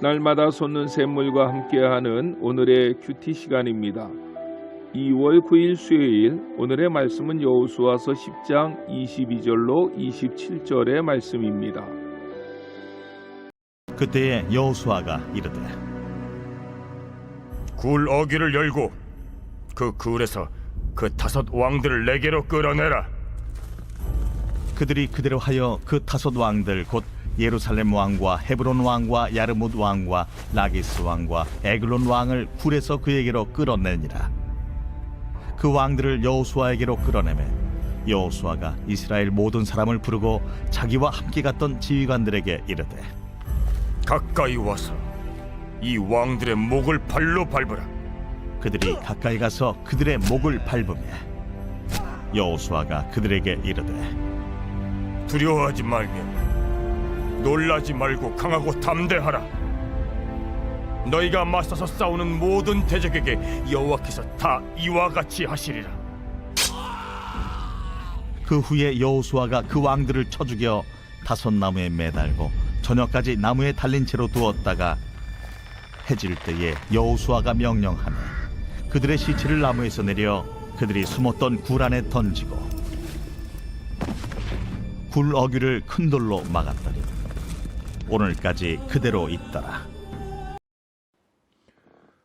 날마다 솟는 샘물과 함께하는 오늘의 큐티 시간입니다. 2월 9일 수요일, 오늘의 말씀은 여호수아서 10장 22절로 27절의 말씀입니다. 그때에 여호수아가 이르되 굴 어귀를 열고 그 굴에서 그 5 왕들을 내게로 끌어내라. 그들이 그대로 하여 그 5 왕들 곧 예루살렘 왕과 헤브론 왕과 야르뭇 왕과 라기스 왕과 에글론 왕을 굴에서 그에게로 끌어내니라. 그 왕들을 여호수아에게로 끌어내매 여호수아가 이스라엘 모든 사람을 부르고 자기와 함께 갔던 지휘관들에게 이르되 가까이 와서 이 왕들의 목을 발로 밟으라. 그들이 가까이 가서 그들의 목을 밟으며 여호수아가 그들에게 이르되 두려워하지 말며 놀라지 말고 강하고 담대하라. 너희가 맞서서 싸우는 모든 대적에게 여호와께서 다 이와 같이 하시리라. 그 후에 여호수아가 그 왕들을 쳐 죽여 5 나무에 매달고 저녁까지 나무에 달린 채로 두었다가 해질 때에 여호수아가 명령하며 그들의 시체를 나무에서 내려 그들이 숨었던 굴 안에 던지고 굴 어귀를 큰 돌로 막았더니 오늘까지 그대로 있더라.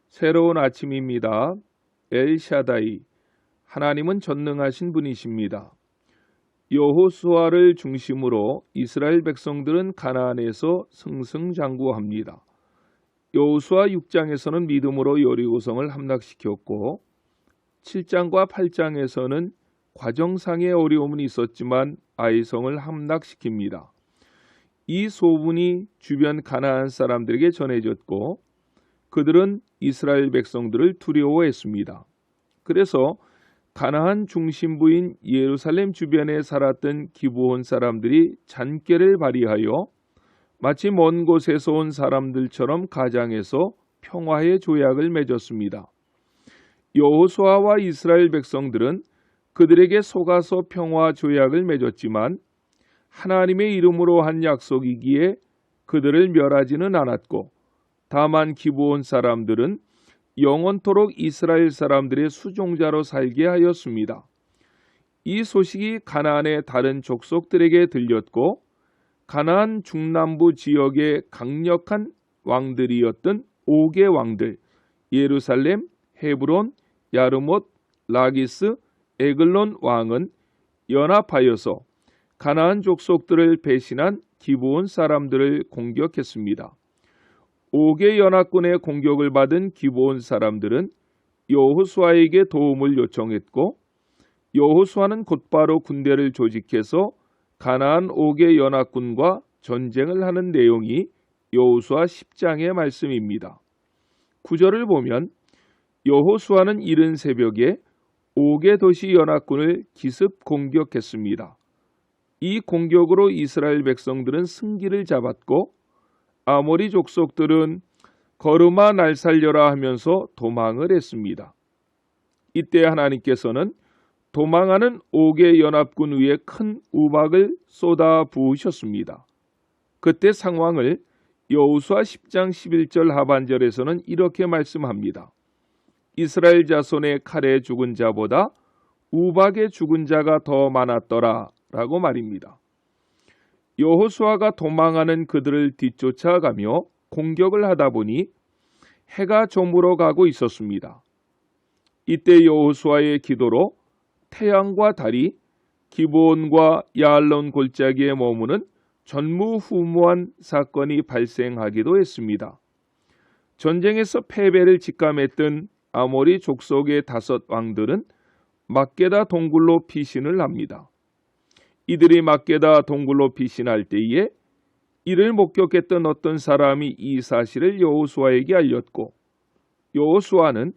새로운 아침입니다. 엘샤다이, 하나님은 전능하신 분이십니다. 여호수아를 중심으로 이스라엘 백성들은 가나안에서 승승장구합니다. 여호수아 6장에서는 믿음으로 여리고성을 함락시켰고 7장과 8장에서는 과정상의 어려움은 있었지만 아이성을 함락시킵니다. 이 소문이 주변 가나안 사람들에게 전해졌고 그들은 이스라엘 백성들을 두려워했습니다. 그래서 가나안 중심부인 예루살렘 주변에 살았던 기브온 사람들이 잔꾀를 발휘하여 마치 먼 곳에서 온 사람들처럼 가장해서 평화의 조약을 맺었습니다. 여호수아와 이스라엘 백성들은 그들에게 속아서 평화 조약을 맺었지만 하나님의 이름으로 한 약속이기에 그들을 멸하지는 않았고 다만 기브온 사람들은 영원토록 이스라엘 사람들의 수종자로 살게 하였습니다. 이 소식이 가나안의 다른 족속들에게 들렸고 가나안 중남부 지역의 강력한 왕들이었던 5개 왕들 예루살렘, 헤브론, 야르못, 라기스, 에글론 왕은 연합하여서 가나안 족속들을 배신한 기브온 사람들을 공격했습니다. 5개 연합군의 공격을 받은 기브온 사람들은 여호수아에게 도움을 요청했고 여호수아는 곧바로 군대를 조직해서 가나안 5개 연합군과 전쟁을 하는 내용이 여호수아 10장의 말씀입니다. 9절을 보면 여호수아는 이른 새벽에 5개 도시 연합군을 기습 공격했습니다. 이 공격으로 이스라엘 백성들은 승기를 잡았고 아모리 족속들은 걸음아 날 살려라 하면서 도망을 했습니다. 이때 하나님께서는 도망하는 5개 연합군 위에 큰 우박을 쏟아 부으셨습니다. 그때 상황을 여호수아 10장 11절 하반절에서는 이렇게 말씀합니다. 이스라엘 자손의 칼에 죽은 자보다 우박에 죽은 자가 더 많았더라 라고 말입니다. 여호수아가 도망하는 그들을 뒤쫓아가며 공격을 하다 보니 해가 저물어 가고 있었습니다. 이때 여호수아의 기도로 태양과 달이 기브온과 야알론 골짜기에 머무는 전무후무한 사건이 발생하기도 했습니다. 전쟁에서 패배를 직감했던 아모리 족속의 5 왕들은 막게다 동굴로 피신을 합니다. 이들이 막게다 동굴로 피신할 때에 이를 목격했던 어떤 사람이 이 사실을 여호수아에게 알렸고 여호수아는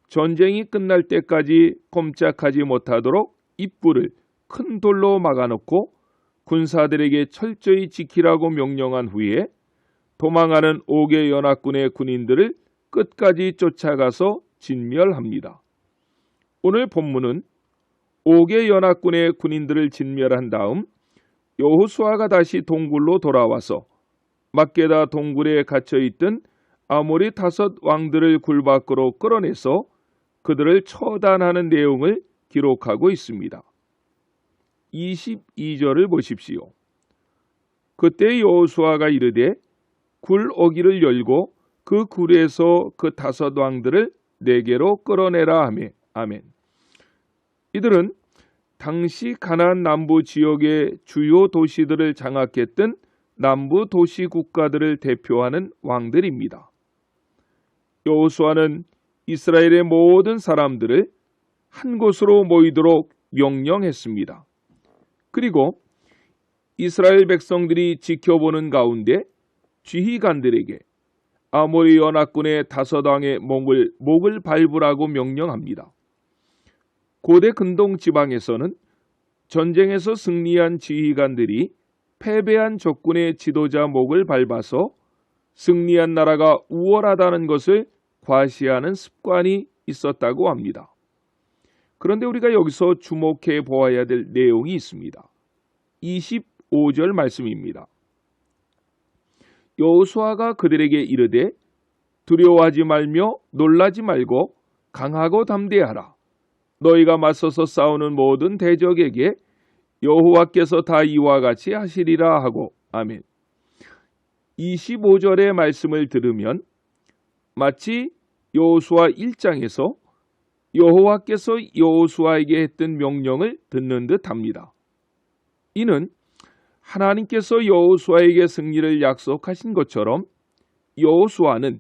전쟁이 끝날 때까지 꼼짝하지 못하도록 입구를 큰 돌로 막아놓고 군사들에게 철저히 지키라고 명령한 후에 도망하는 5개 연합군의 군인들을 끝까지 쫓아가서 진멸합니다. 오늘 본문은 5개 연합군의 군인들을 진멸한 다음 여호수아가 다시 동굴로 돌아와서 막게다 동굴에 갇혀있던 아모리 5 왕들을 굴 밖으로 끌어내서 그들을 처단하는 내용을 기록하고 있습니다. 22절을 보십시오. 그때 여호수아가 이르되 굴 어기를 열고 그 굴에서 그 5 왕들을 내게로 끌어내라 하매. 아멘. 이들은 당시 가나안 남부 지역의 주요 도시들을 장악했던 남부 도시 국가들을 대표하는 왕들입니다. 여호수아는 이스라엘의 모든 사람들을 한 곳으로 모이도록 명령했습니다. 그리고 이스라엘 백성들이 지켜보는 가운데 지휘관들에게 아모리 연합군의 5 왕의 목을 밟으라고 명령합니다. 고대 근동 지방에서는 전쟁에서 승리한 지휘관들이 패배한 적군의 지도자 목을 밟아서 승리한 나라가 우월하다는 것을 과시하는 습관이 있었다고 합니다. 그런데 우리가 여기서 주목해 보아야 될 내용이 있습니다. 25절 말씀입니다. 여호수아가 그들에게 이르되 두려워하지 말며 놀라지 말고 강하고 담대하라. 너희가 맞서서 싸우는 모든 대적에게 여호와께서 다 이와 같이 하시리라 하고. 아멘. 25절의 말씀을 들으면 마치 여호수아 1장에서 여호와께서 여호수아에게 했던 명령을 듣는 듯합니다. 이는 하나님께서 여호수아에게 승리를 약속하신 것처럼 여호수아는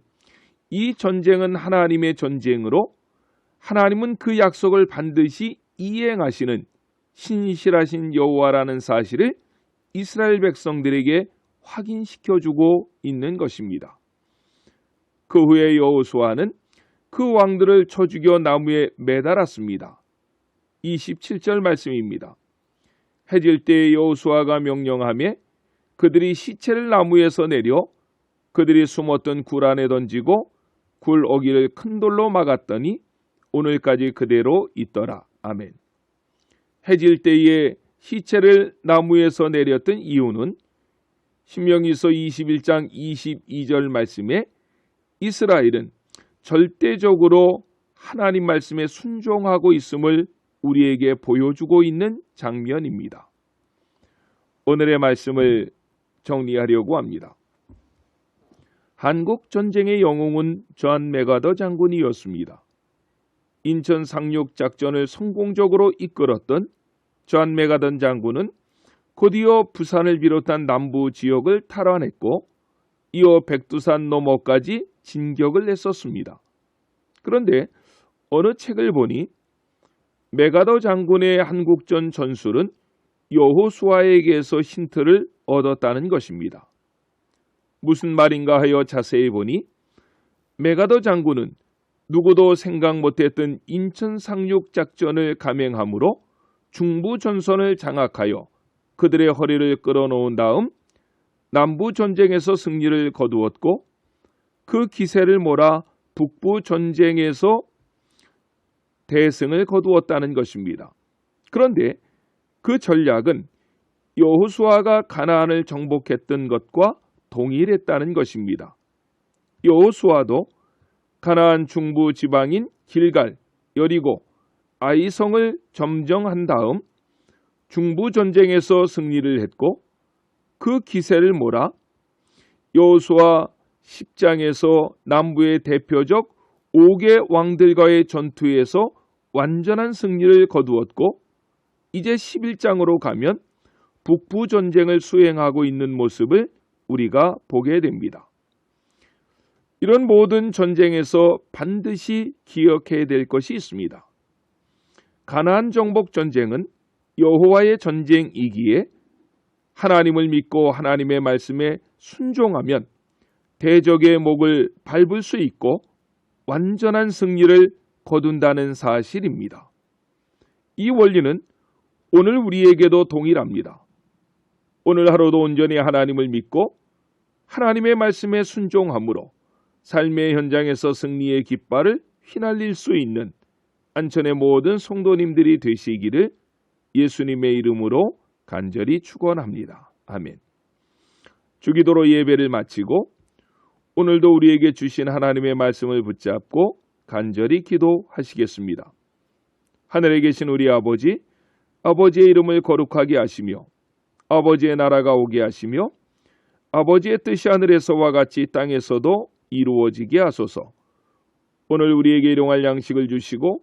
이 전쟁은 하나님의 전쟁으로 하나님은 그 약속을 반드시 이행하시는 신실하신 여호와라는 사실을 이스라엘 백성들에게 확인시켜주고 있는 것입니다. 그 후에 여호수아는 그 왕들을 쳐 죽여 나무에 매달았습니다. 27절 말씀입니다. 해질 때 여호수아가 명령하며 그들이 시체를 나무에서 내려 그들이 숨었던 굴 안에 던지고 굴 어기를 큰 돌로 막았더니 오늘까지 그대로 있더라. 아멘. 해질 때에 시체를 나무에서 내렸던 이유는 신명기서 21장 22절 말씀에 이스라엘은 절대적으로 하나님 말씀에 순종하고 있음을 우리에게 보여주고 있는 장면입니다. 오늘의 말씀을 정리하려고 합니다. 한국 전쟁의 영웅은 존 맥아더 장군이었습니다. 인천 상륙 작전을 성공적으로 이끌었던 존 맥아더 장군은 곧이어 부산을 비롯한 남부 지역을 탈환했고 이어 백두산 너머까지 진격을 했었습니다. 그런데 어느 책을 보니 맥아더 장군의 한국전 전술은 여호수아에게서 힌트를 얻었다는 것입니다. 무슨 말인가 하여 자세히 보니 맥아더 장군은 누구도 생각 못했던 인천 상륙 작전을 감행함으로 중부 전선을 장악하여 그들의 허리를 끌어놓은 다음 남부 전쟁에서 승리를 거두었고 그 기세를 몰아 북부 전쟁에서 대승을 거두었다는 것입니다. 그런데 그 전략은 여호수아가 가나안을 정복했던 것과 동일했다는 것입니다. 여호수아도 가나안 중부 지방인 길갈, 여리고, 아이성을 점령한 다음 중부 전쟁에서 승리를 했고 그 기세를 몰아 여호수아 10장에서 남부의 대표적 5개 왕들과의 전투에서 완전한 승리를 거두었고 이제 11장으로 가면 북부 전쟁을 수행하고 있는 모습을 우리가 보게 됩니다. 이런 모든 전쟁에서 반드시 기억해야 될 것이 있습니다. 가나안 정복 전쟁은 여호와의 전쟁이기에 하나님을 믿고 하나님의 말씀에 순종하면 대적의 목을 밟을 수 있고 완전한 승리를 거둔다는 사실입니다. 이 원리는 오늘 우리에게도 동일합니다. 오늘 하루도 온전히 하나님을 믿고 하나님의 말씀에 순종함으로 삶의 현장에서 승리의 깃발을 휘날릴 수 있는 안천의 모든 성도님들이 되시기를 예수님의 이름으로 간절히 축원합니다. 아멘. 주기도로 예배를 마치고 오늘도 우리에게 주신 하나님의 말씀을 붙잡고 간절히 기도하시겠습니다. 하늘에 계신 우리 아버지, 아버지의 이름을 거룩하게 하시며 아버지의 나라가 오게 하시며 아버지의 뜻이 하늘에서와 같이 땅에서도 이루어지게 하소서. 오늘 우리에게 일용할 양식을 주시고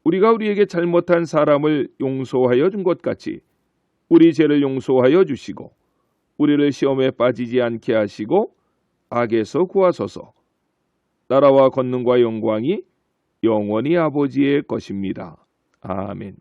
우리가 우리에게 잘못한 사람을 용서하여 준 것 같이 우리 죄를 용서하여 주시고 우리를 시험에 빠지지 않게 하시고 악에서 구하소서. 나라와 권능과 영광이 영원히 아버지의 것입니다. 아멘.